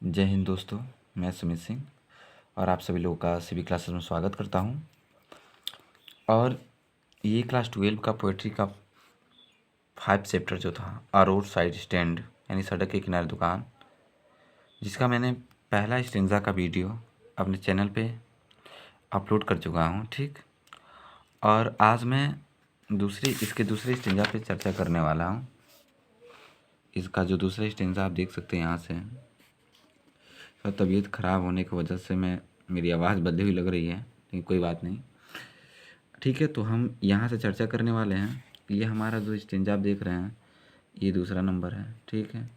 जय हिंद दोस्तों, मैं सुमित सिंह और आप सभी लोगों का सभी क्लासेस में स्वागत करता हूं। और ये क्लास 12 का पोएट्री का 5 चैप्टर जो था अ रोड साइड स्टैंड यानी सड़क के किनारे दुकान, जिसका मैंने पहला स्टेंजा का वीडियो अपने चैनल पे अपलोड कर चुका हूं। ठीक, और आज मैं इसके दूसरे स्टेंजा पे चर्चा करने वाला हूं। इसका जो दूसरा स्टेंजा आप देख सकते हैं यहाँ से, तो तबीयत ख़राब होने की वजह से मेरी आवाज़ बदली हुई लग रही है, लेकिन कोई बात नहीं। ठीक है, तो हम यहाँ से चर्चा करने वाले हैं। ये हमारा जो स्टेंजा आप देख रहे हैं, ये दूसरा नंबर है। ठीक है,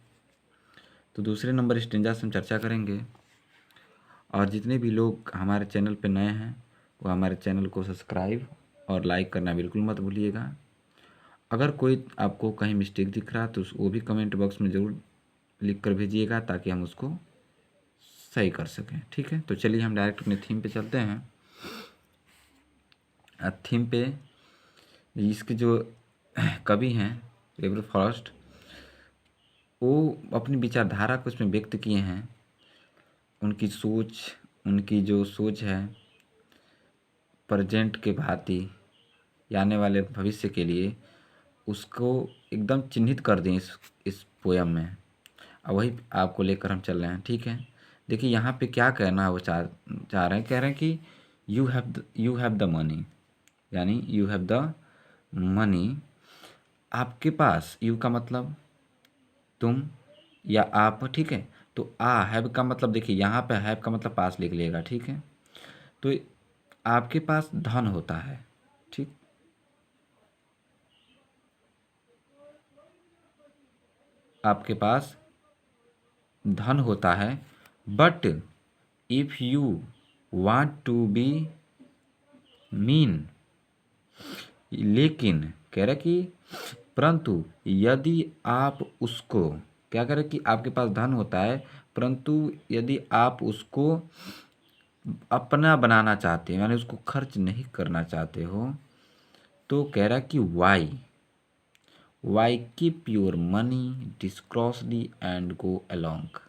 तो दूसरे नंबर स्टेंजा से हम चर्चा करेंगे। और जितने भी लोग हमारे चैनल पे नए हैं, वो हमारे चैनल को सब्सक्राइब और लाइक करना बिल्कुल मत भूलिएगा। अगर कोई आपको कहीं मिस्टेक दिख रहा तो वो भी कमेंट बॉक्स में ज़रूर लिख कर भेजिएगा, ताकि हम उसको सही कर सकें। ठीक है, तो चलिए हम डायरेक्ट अपने थीम पे चलते हैं। थीम पे इसके जो कवि हैं रेबर फॉरेस्ट, वो अपनी विचारधारा को इसमें व्यक्त किए हैं। उनकी जो सोच है प्रेजेंट के भांति या आने वाले भविष्य के लिए, उसको एकदम चिन्हित कर दें इस पोयम में। और वही आपको लेकर हम चल रहे हैं। ठीक है, देखिए यहाँ पे क्या कहना है, वो चाह रहे हैं, कह रहे हैं कि यू हैव द मनी, यानी यू हैव द मनी, आपके पास। यू का मतलब तुम या आप। ठीक है, तो हैव का मतलब, देखिए यहाँ पे हैव का मतलब पास लिख लेगा। ठीक है, तो आपके पास धन होता है। ठीक, आपके पास धन होता है, but if you want to be mean, लेकिन कह रहे कि परंतु यदि आप उसको, क्या करें कि आपके पास धन होता है, परंतु यदि आप उसको अपना बनाना चाहते हो, यानी उसको खर्च नहीं करना चाहते हो, तो कह रहा कि why keep your money discreetly and go along.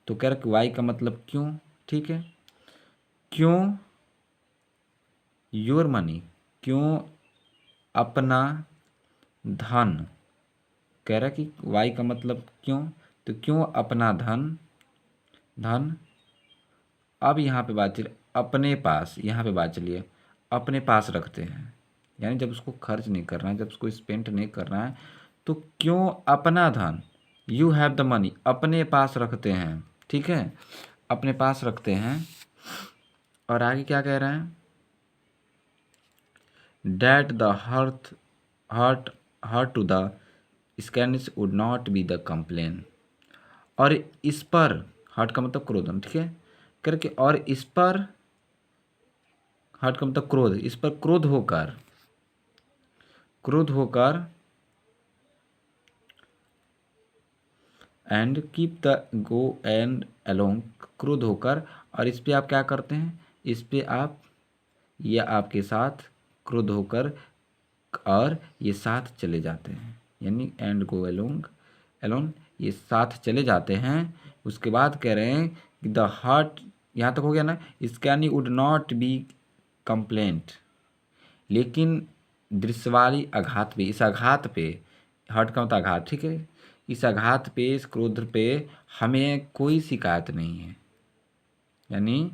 तो कह रहा कि वाई का मतलब क्यों। ठीक है, क्यों योर मनी, क्यों अपना धन। कह रहा कि वाई का मतलब क्यों, तो क्यों अपना धन अब यहाँ पे बात चलिए अपने पास, यहाँ पे बात चलिए अपने पास रखते हैं, यानी जब उसको खर्च नहीं करना है, जब उसको स्पेंड नहीं करना है, तो क्यों अपना धन, यू हैव द मनी, अपने पास रखते हैं। ठीक है, अपने पास रखते हैं। और आगे क्या कह रहे हैं, that the hurt to the स्कैनिस would not be the complain. और इस पर, हर्ट का मतलब क्रोधन। ठीक है, करके, और इस पर, हर्ट का मतलब क्रोध, इस पर क्रोध होकर and keep the go and along, क्रोध होकर, और इस पे आप क्या करते हैं, इस पे आप, ये आपके साथ क्रोध होकर और ये साथ चले जाते हैं, यानी एंड गो अलोंग अलोन, ये साथ चले जाते हैं। उसके बाद कह रहे हैं कि द हार्ट, यहाँ तक हो गया ना, स्कैनी वुड नॉट बी कंप्लेंट, लेकिन दृश्यवाली आघात पे, इस आघात पे, हर्ट का मतलब आघात। ठीक है, इस आघात पे, इस क्रोध पे हमें कोई शिकायत नहीं है, यानी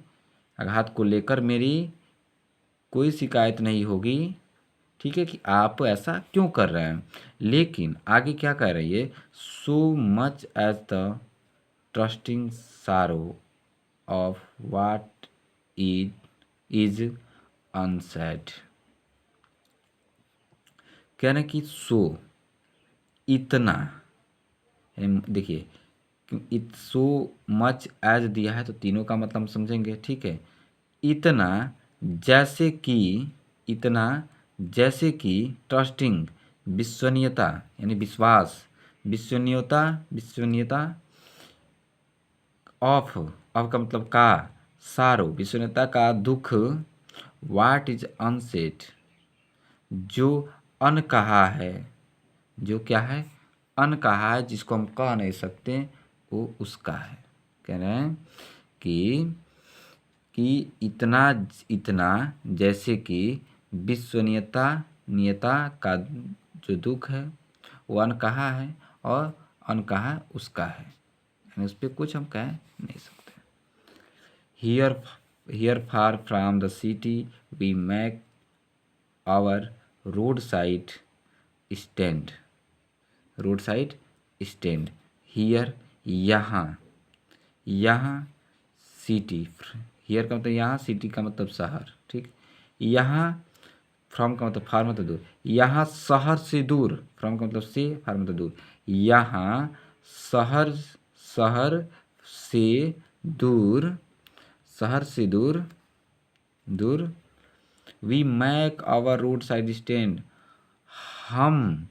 आघात को लेकर मेरी कोई शिकायत नहीं होगी। ठीक है, कि आप ऐसा क्यों कर रहे हैं। लेकिन आगे क्या कह रही है, so much as the trusting sorrow of what is unsaid. कह रहे हैं कि सो, इतना, देखिए इट सो मच एज दिया है, तो तीनों का मतलब हम समझेंगे। ठीक है, इतना जैसे कि, इतना जैसे कि, ट्रस्टिंग विश्वसनीयता, यानी विश्वास, विश्वसनीयता ऑफ का मतलब का, सारो विश्वसनीयता का दुख, वाट इज अनसेड जो अनकहा है, जो क्या है, अनकहा है, जिसको हम कह नहीं सकते, वो उसका है। कह रहे हैं कि इतना जैसे कि विश्वनीयता नियता का जो दुख है वो अनकहा है और अनकहा उसका है, यानी उस पर कुछ हम कह नहीं सकते। Here far from the city we make our roadside stand, roadside stand. Here यहाँ, यहाँ सिटी, हियर का मतलब यहाँ, सिटी का मतलब शहर, ठीक। यहाँ फ्रॉम का मतलब फार मतलब दूर, यहाँ शहर से दूर, फ्रॉम का मतलब से, फार मतलब दूर, यहाँ शहर शहर से दूर, शहर से दूर दूर। We make our roadside stand, हम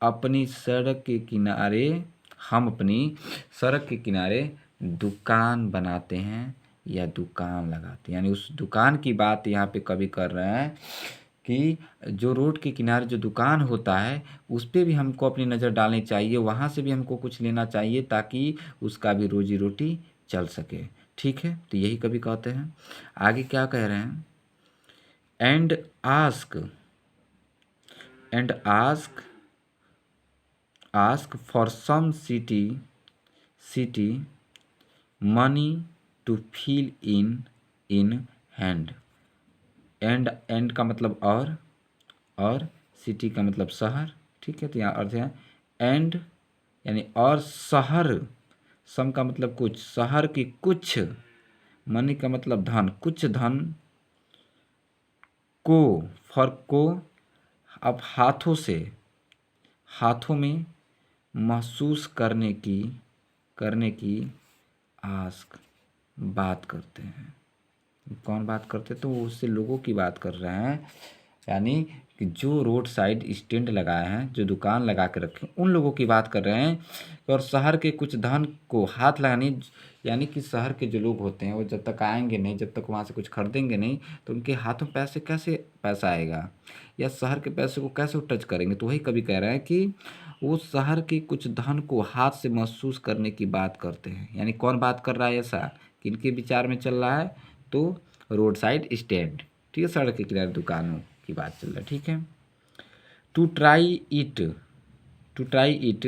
अपनी सड़क के किनारे, हम अपनी सड़क के किनारे दुकान बनाते हैं या दुकान लगाते हैं, यानी उस दुकान की बात यहाँ पे कवि कर रहे हैं कि जो रोड के किनारे जो दुकान होता है उस पर भी हमको अपनी नज़र डालनी चाहिए, वहाँ से भी हमको कुछ लेना चाहिए ताकि उसका भी रोजी रोटी चल सके, ठीक है। तो यही कवि कहते हैं। आगे क्या कह रहे हैं, and ask, and ask for some city money to feel in hand. And का मतलब और सिटी का मतलब शहर, ठीक है। तो यहाँ अर्थ है एंड यानी और शहर, सम का मतलब कुछ, शहर की कुछ, मनी का मतलब धन, कुछ धन को, फर को अब हाथों में महसूस करने की आस्क बात करते हैं। कौन बात करते हैं, तो वो उससे लोगों की बात कर रहे हैं, यानी कि जो रोड साइड स्टैंड लगाए हैं, जो दुकान लगा के रखे उन लोगों की बात कर रहे हैं। और शहर के कुछ धन को हाथ लगाने, यानी कि शहर के जो लोग होते हैं वो जब तक आएंगे नहीं, जब तक वहाँ से कुछ खरीदेंगे नहीं, तो उनके हाथों पैसे कैसे पैसा आएगा, या शहर के पैसे को कैसे वो टच करेंगे। तो वही कभी कह रहे हैं कि वो शहर के कुछ धन को हाथ से महसूस करने की बात करते हैं, यानी कौन बात कर रहा है ऐसा, किनके विचार में चल रहा है, तो रोड साइड स्टैंड, ठीक है, सड़क के किनारे दुकानों की बात चल रहा है, ठीक है। To try it, to try it,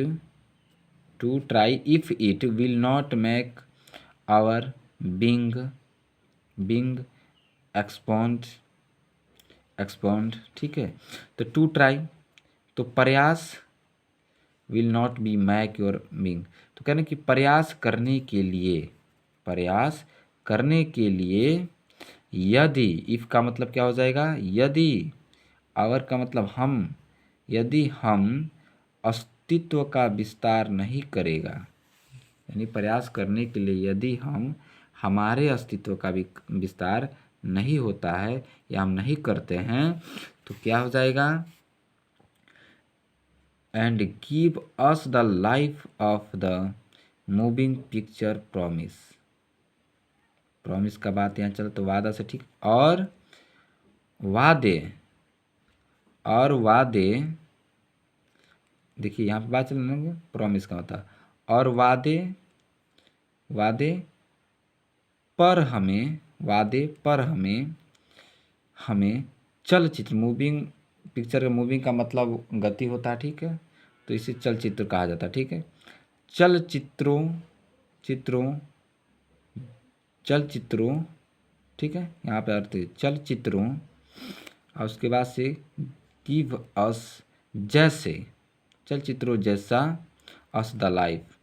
to try if it will not make our being expand, ठीक है। तो टू ट्राई तो प्रयास, will not be make your being, तो कहने कि प्रयास करने के लिए, प्रयास करने के लिए, यदि, इफ का मतलब क्या हो जाएगा, यदि, आवर का मतलब हम, यदि हम अस्तित्व का विस्तार नहीं करेगा, यानी प्रयास करने के लिए यदि हम, हमारे अस्तित्व का विस्तार नहीं होता है या हम नहीं करते हैं, तो क्या हो जाएगा, and give us the life of the moving picture promise, promise का बात यहाँ चल तो वादा से, ठीक, और वादे, देखिए यहाँ पे बात चल रही है प्रॉमिस का मतलब, और वादे पर हमें चलचित्र, मूविंग पिक्चर का, मूविंग का मतलब गति होता है, ठीक है, तो इसे चलचित्र कहा जाता है, ठीक है। चलचित्रों, ठीक है, यहाँ पे अर्थ है चलचित्रों, और उसके बाद से गिव अस, जैसे, चलचित्रों जैसा, as the life,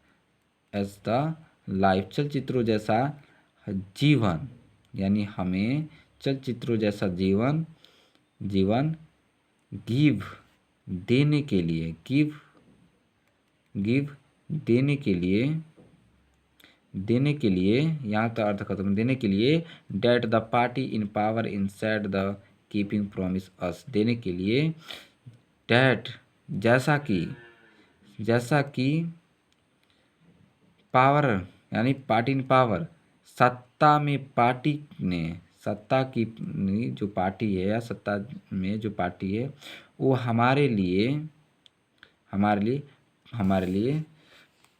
as the life, चलचित्रों जैसा जीवन, यानी हमें चलचित्रों जैसा जीवन गिव देने के लिए, गिव देने के लिए, यहाँ का अर्थ खत्म, देने के लिए, that the party in power in set the keeping promise us, देने के लिए, डेट जैसा कि पावर, यानी पार्टी इन पावर, सत्ता में पार्टी ने, सत्ता की जो पार्टी है या सत्ता में जो पार्टी है वो हमारे लिए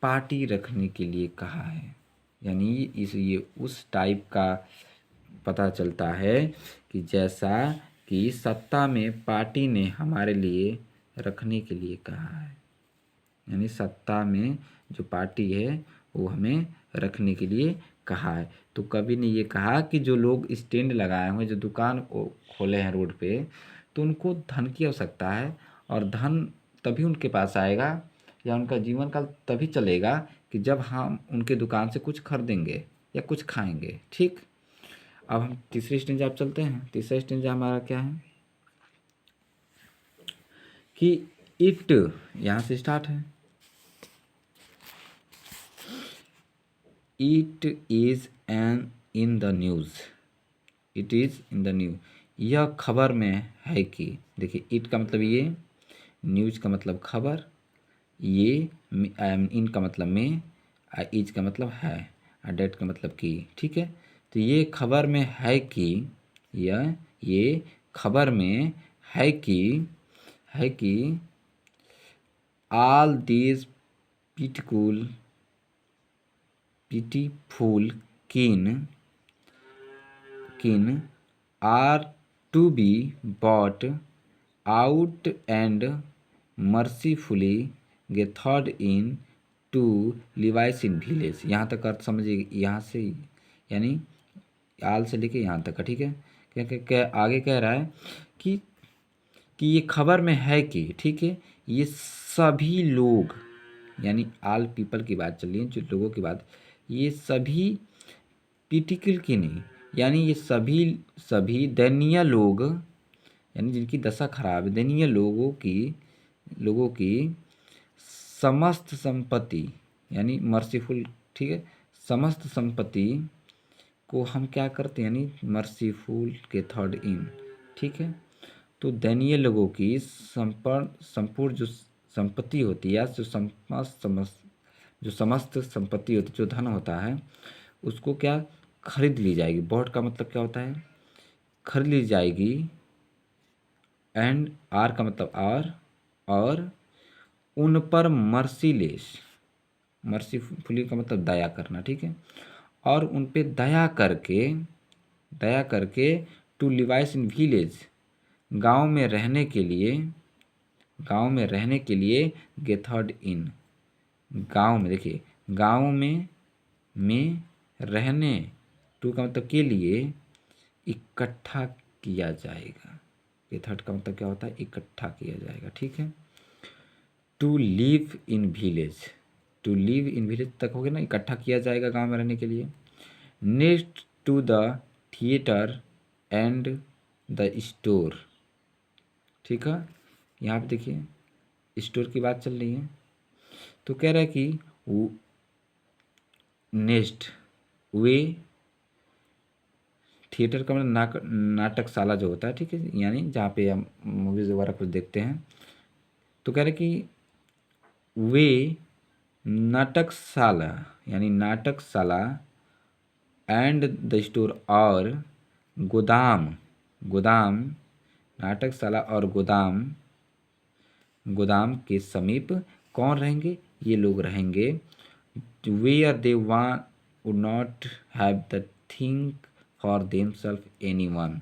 पार्टी रखने के लिए कहा है, यानी ये उस टाइप का पता चलता है कि जैसा कि सत्ता में पार्टी ने हमारे लिए रखने के लिए कहा है। यानी सत्ता में जो पार्टी है वो हमें रखने के लिए कहा है। तो कवि ने ये कहा कि जो लोग स्टैंड लगाए हुए, जो दुकान खोले हैं रोड पे, तो उनको धन की आवश्यकता है, और धन तभी उनके पास आएगा या उनका जीवन काल तभी चलेगा कि जब हम उनके दुकान से कुछ खरीदेंगे या कुछ खाएंगे। ठीक, अब हम तीसरी स्टेंजा आप चलते हैं। तीसरा स्टेंजा हमारा क्या है कि इट, यहाँ से स्टार्ट है। It is an in the news, it is in the news, यह खबर में है कि, देखिए इट का मतलब ये, न्यूज़ का मतलब खबर, ये इन का मतलब में, इज का मतलब है, डेट का मतलब कि। ठीक है, तो ये खबर में है कि, ये खबर में है कि all these pitiful kin are to be bought out and mercifully gathered in to Levi's in village। यहाँ तक अर्थ समझिए, यहाँ से यानी आल से लेके यहाँ तक का। ठीक है, क्या आगे कह रहा है कि ये खबर में है कि, ठीक है, ये सभी लोग, यानी आल पीपल की बात चल रही है, जो लोगों की बात, ये सभी पिटिकल की नहीं, यानी ये सभी दयनीय लोग, यानी जिनकी दशा खराब है, दयनीय लोगों की समस्त संपत्ति, यानी मर्सीफुल, ठीक है, समस्त संपत्ति को हम क्या करते हैं, यानी मर्सीफुल के थर्ड इन। ठीक है, तो दयनीय लोगों की संपूर्ण जो संपत्ति होती है, जो समस्त संपत्ति होती है, जो धन होता है, उसको क्या खरीद ली जाएगी। बॉट का मतलब क्या होता है, खरीद ली जाएगी, एंड आर का मतलब और उन पर मर्सीफुली का मतलब दया करना। ठीक है, और उन पे दया करके टू लिवाइस इन विलेज, गांव में रहने के लिए गेथर्ड इन, गांव में, देखिए गांव में रहने, टू का मतलब के लिए, इकट्ठा किया जाएगा। गेथर्ड का मतलब क्या होता है, इकट्ठा किया जाएगा। ठीक है, टू लिव इन विलेज तक हो गया ना, इकट्ठा किया जाएगा गांव में रहने के लिए। Next to the theatre and the store. ठीक है, यहाँ पे देखिए स्टोर की बात चल रही है, तो कह रहा है कि नेक्स्ट वे, थिएटर का मतलब नाटकशाला जो होता है। ठीक है, यानी जहाँ पे हम मूवीज वगैरह कुछ देखते हैं, तो कह रहे कि वे नाटकशाला, यानी नाटकशाला, एंड द स्टोर, और गोदाम, नाटकशाला और गोदाम के समीप कौन रहेंगे, ये लोग रहेंगे। Where they would not have the think for themself anyone.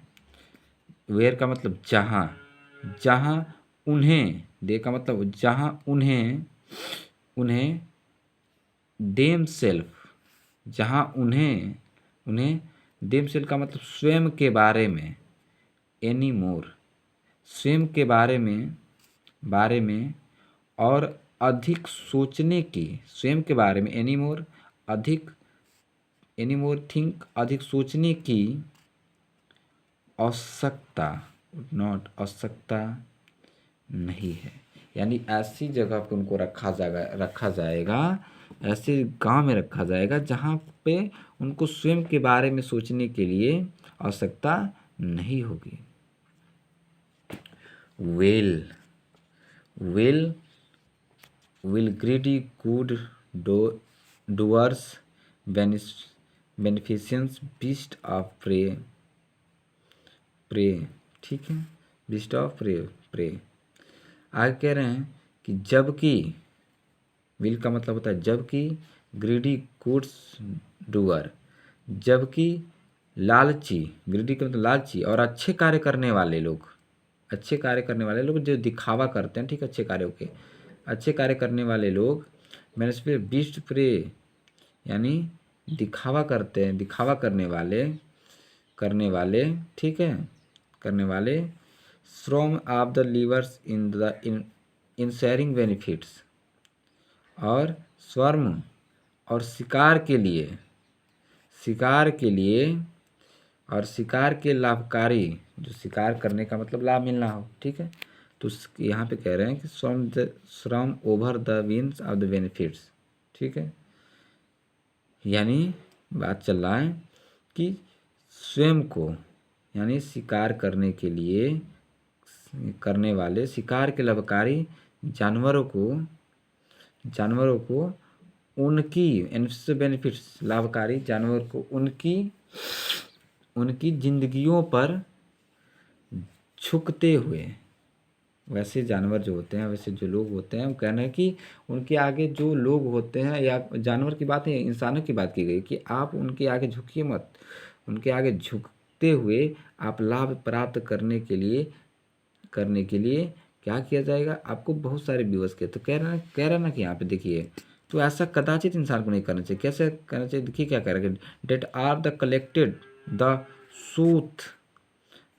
Where का मतलब जहाँ उन्हें, दे का मतलब जहाँ उन्हें देम सेल्फ, जहाँ उन्हें देम सेल्फ का मतलब स्वयं के बारे में, एनी मोर, स्वयं के बारे में और अधिक सोचने की, स्वयं के बारे में एनी मोर थिंक, अधिक सोचने की आवश्यकता नहीं है। यानी ऐसी जगह पर उनको रखा जाएगा, ऐसे गांव में रखा जाएगा जहाँ पे उनको स्वयं के बारे में सोचने के लिए आवश्यकता नहीं होगी। will greedy good doers beneficence beast of prey। ठीक है, beast of prey। आगे कह रहे हैं कि जबकि, विल का मतलब होता है जबकि, ग्रीडी गुड्स डूअर, जबकि लालची, ग्रीडी का मतलब लालची, और अच्छे कार्य करने वाले लोग, अच्छे कार्य करने वाले लोग जो दिखावा करते हैं, ठीक है, अच्छे कार्यों के, अच्छे कार्य करने वाले लोग मैंने इस पर बीस्ट प्रे यानी दिखावा करते हैं, दिखावा करने वाले, ठीक है, करने वाले श्रम of the levers in sharing benefits, और स्वर्ण और शिकार के लिए और शिकार के लाभकारी, जो शिकार करने का मतलब लाभ मिलना हो, ठीक है, तो यहाँ पे कह रहे हैं कि श्रम over the wince of the benefits, ठीक है, यानी बात चल रहा है कि स्वयं को यानी शिकार करने के लिए करने वाले शिकार के लाभकारी जानवरों को उनकी बेनिफिट्स, लाभकारी जानवर को उनकी जिंदगियों पर झुकते हुए, वैसे जानवर जो होते हैं, वैसे जो लोग होते हैं, वो कहना है कि उनके आगे जो लोग होते हैं, या जानवर की बात है, इंसानों की बात की गई कि आप उनके आगे झुकिए मत, उनके आगे झुकते हुए आप लाभ प्राप्त करने के लिए क्या किया जाएगा, आपको बहुत सारे व्यूअर्स के, तो कह रहा ना कि यहाँ पे देखिए, तो ऐसा कदाचित इंसान को नहीं करना चाहिए। कैसे करना चाहिए, देखिए क्या कह रहा है, that are the collected the soothe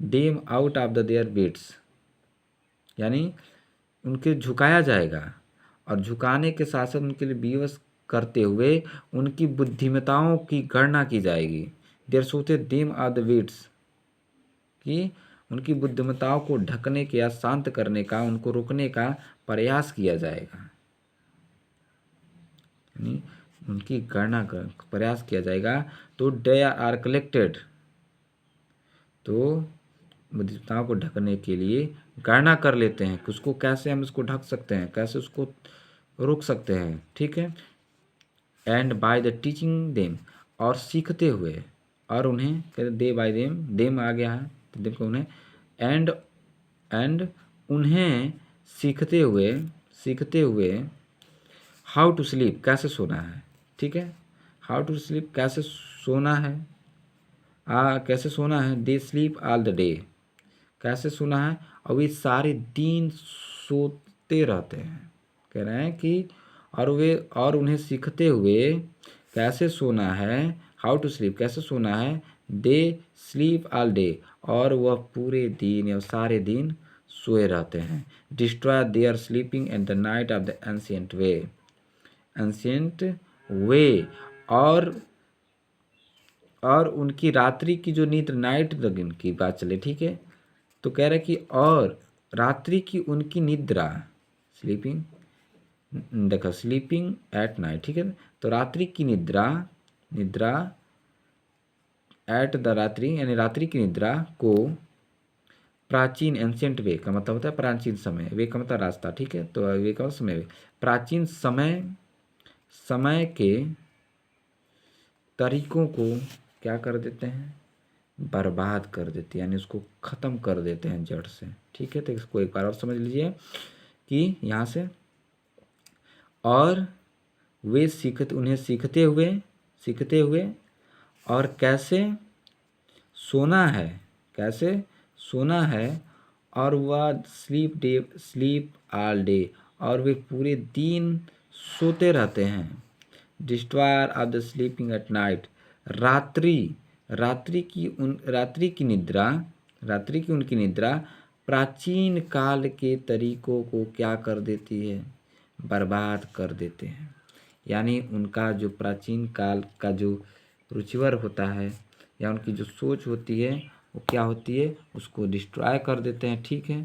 them out of the their bets, यानी उनके झुकाया जाएगा, और झुकाने के साथ साथ उनके लिए विवश करते हुए उनकी बुद्धिमताओं की गणना की जाएगी। There soothe them of the wits, कि उनकी बुद्धिमताओं को ढकने के या शांत करने का, उनको रोकने का प्रयास किया जाएगा, यानी उनकी गणना का प्रयास किया जाएगा। तो दे आर कलेक्टेड, तो बुद्धिमताओं को ढकने के लिए गणना कर लेते हैं कि उसको कैसे हम इसको ढक सकते हैं, कैसे उसको रोक सकते हैं, ठीक है, and by the teaching them, और सीखते हुए, और उन्हें कहते दे बाय देम आ गया है तो देखो उन्हें, एंड उन्हें सीखते हुए हाउ टू स्लीप, कैसे सोना है, ठीक है, हाउ टू स्लीप, कैसे सोना है, कैसे सोना है, they sleep all the day, कैसे सोना है, और वे सारे दिन सोते रहते हैं, कह रहे हैं कि और उन्हें सीखते हुए कैसे सोना है, हाउ टू स्लीप, कैसे सोना है, दे स्लीप ऑल डे, और वह पूरे दिन या सारे दिन सोए रहते हैं। Destroy their sleeping at the night of the ancient way, और उनकी रात्रि की जो नींद, नाइट लगन की बात चले, ठीक है, तो कह रहे कि और रात्रि की उनकी निद्रा, स्लीपिंग, देखो स्लीपिंग एट नाइट, ठीक है, तो रात्रि की निद्रा एट द रात्रि, यानी रात्रि की निद्रा को प्राचीन, एंशिएंट वे का मतलब होता है प्राचीन समय, वे का मतलब रास्ता, ठीक है, तो वे का समय, प्राचीन समय के तरीकों को क्या कर देते हैं, बर्बाद कर देते हैं, यानी उसको ख़त्म कर देते हैं जड़ से, ठीक है, तो इसको एक बार और समझ लीजिए कि यहाँ से, और वे उन्हें सीखते हुए और कैसे सोना है, और वह स्लीप ऑल डे, और वे पूरे दिन सोते रहते हैं। Destroyer of the sleeping at night, रात्रि की उनकी निद्रा प्राचीन काल के तरीकों को क्या कर देती है, बर्बाद कर देते हैं, यानी उनका जो प्राचीन काल का जो रुचिवर होता है, या उनकी जो सोच होती है, वो क्या होती है, उसको डिस्ट्रॉय कर देते हैं, ठीक है,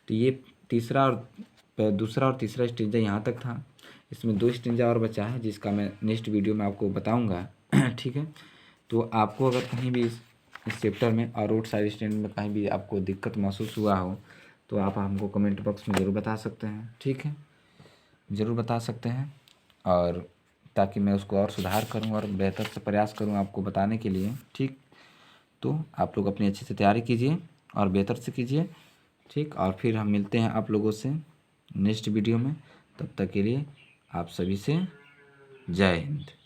तो ये दूसरा और तीसरा स्टेंजा यहाँ तक था। इसमें 2 स्टेंजा और बचा है, जिसका मैं नेक्स्ट वीडियो में आपको बताऊंगा, ठीक है, तो आपको अगर कहीं भी इस चैप्टर में और रोड साइड स्टैंड में कहीं भी आपको दिक्कत महसूस हुआ हो, तो आप हमको कमेंट बॉक्स में ज़रूर बता सकते हैं, ठीक है, ज़रूर बता सकते हैं, और ताकि मैं उसको और सुधार करूं और बेहतर से प्रयास करूं आपको बताने के लिए, ठीक, तो आप लोग अपनी अच्छे से तैयारी कीजिए और बेहतर से कीजिए, ठीक, और फिर हम मिलते हैं आप लोगों से नेक्स्ट वीडियो में। तब तक के लिए आप सभी से जय हिंद।